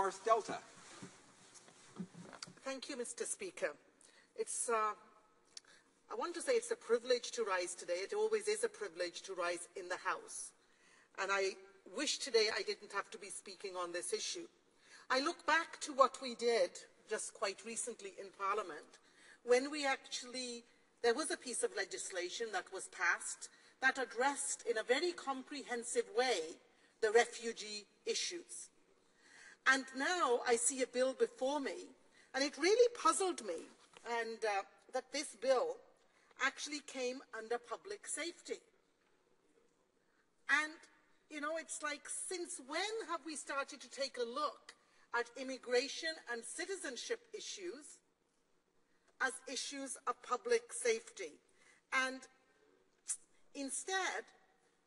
North Delta. Thank you, Mr. Speaker. I want to say it's a privilege to rise today. It always is a privilege to rise in the House. And I wish today I didn't have to be speaking on this issue. I look back to what we did just quite recently in Parliament, when there was a piece of legislation that was passed that addressed in a very comprehensive way the refugee issues. And now I see a bill before me, and it really puzzled me, and that this bill actually came under public safety. And, you know, it's like, since when have we started to take a look at immigration and citizenship issues as issues of public safety? And instead,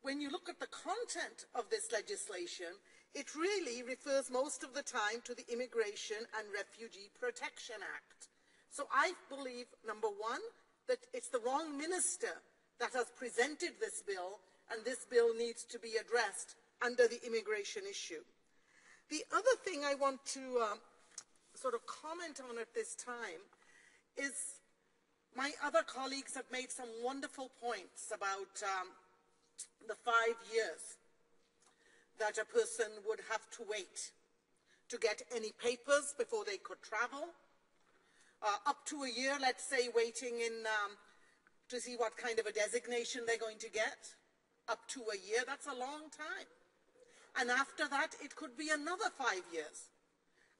when you look at the content of this legislation, it really refers most of the time to the Immigration and Refugee Protection Act. So I believe, number one, that it's the wrong minister that has presented this bill, and this bill needs to be addressed under the immigration issue. The other thing I want to sort of comment on at this time is my other colleagues have made some wonderful points about the 5 years that a person would have to wait to get any papers before they could travel. Up to a year, let's say, waiting to see what kind of a designation they're going to get. Up to a year, that's a long time. And after that, it could be another 5 years.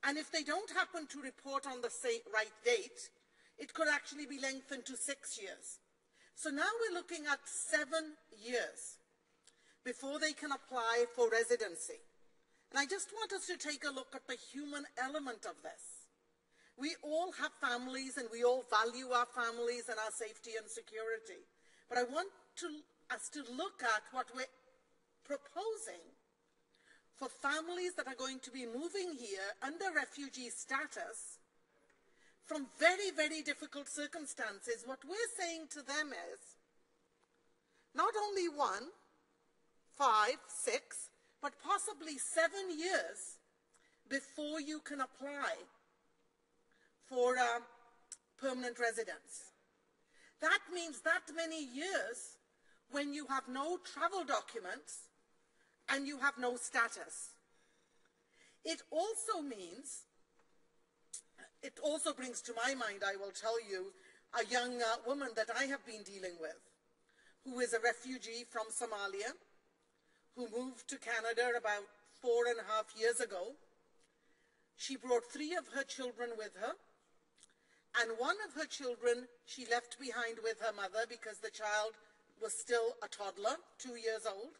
And if they don't happen to report on the right date, it could actually be lengthened to 6 years. So now we're looking at 7 years before they can apply for residency. And I just want us to take a look at the human element of this. We all have families, and we all value our families and our safety and security. But I want us to look at what we're proposing for families that are going to be moving here under refugee status from very, very difficult circumstances. What we're saying to them is not only 1, 5, 6, but possibly 7 years before you can apply for permanent residence. That means that many years when you have no travel documents and you have no status. It also brings to my mind, I will tell you, a young woman that I have been dealing with, who is a refugee from Somalia, who moved to Canada about 4.5 years ago. She brought 3 of her children with her, and one of her children she left behind with her mother because the child was still a toddler, 2 years old,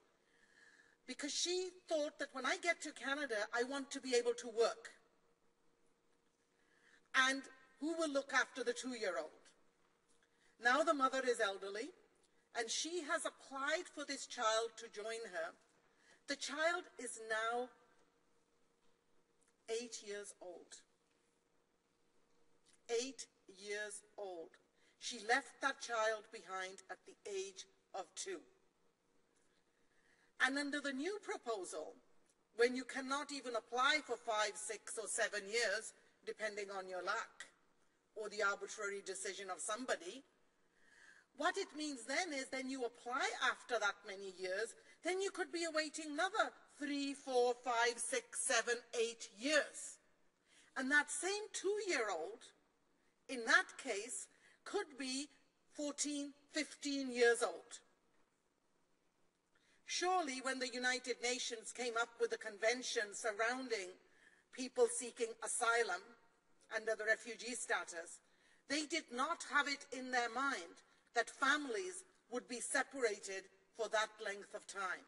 because she thought that when I get to Canada, I want to be able to work. And who will look after the 2-year-old? Now the mother is elderly, and she has applied for this child to join her. The child is now 8 years old. 8 years old. She left that child behind at the age of 2. And under the new proposal, when you cannot even apply for 5, 6, or 7 years, depending on your luck or the arbitrary decision of somebody, what it means then is then you apply after that many years, then you could be awaiting another 3, 4, 5, 6, 7, 8 years. And that same 2-year-old, in that case, could be 14, 15 years old. Surely when the United Nations came up with the convention surrounding people seeking asylum under the refugee status, they did not have it in their mind that families would be separated for that length of time.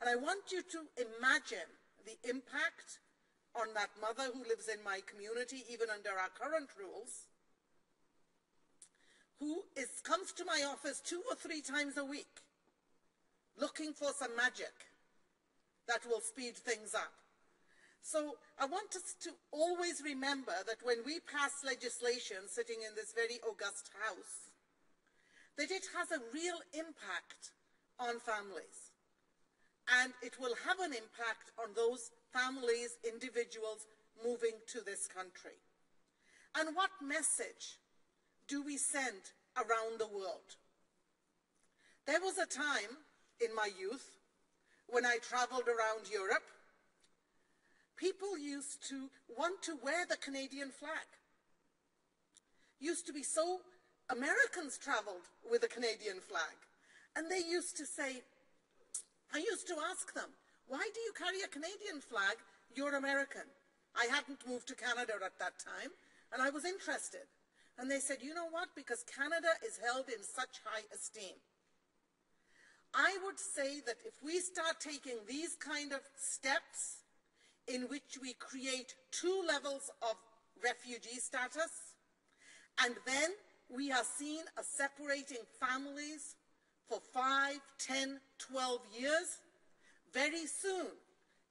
And I want you to imagine the impact on that mother who lives in my community, even under our current rules, who comes to my office 2 or 3 times a week looking for some magic that will speed things up. So I want us to always remember that when we pass legislation sitting in this very august house, that it has a real impact on families. And it will have an impact on those families, individuals moving to this country. And what message do we send around the world? There was a time in my youth when I traveled around Europe, people used to want to wear the Canadian flag. Used to be so, Americans traveled with the Canadian flag. And they used to say, I used to ask them, why do you carry a Canadian flag? You're American. I hadn't moved to Canada at that time, and I was interested. And they said, you know what? Because Canada is held in such high esteem. I would say that if we start taking these kind of steps in which we create two levels of refugee status, and then we are seen as separating families for 5, 10, 12 years, very soon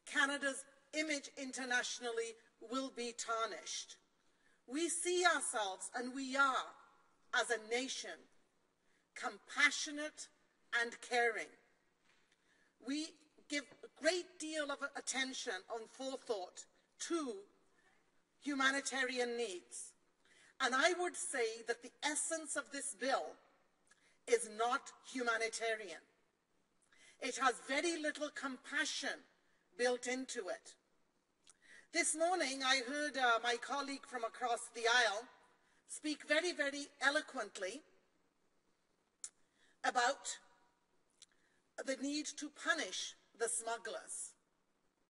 Canada's image internationally will be tarnished. We see ourselves, and we are, as a nation, compassionate and caring. We give a great deal of attention and forethought to humanitarian needs. And I would say that the essence of this bill is not humanitarian. It has very little compassion built into it. This morning, I heard my colleague from across the aisle speak very, very eloquently about the need to punish the smugglers.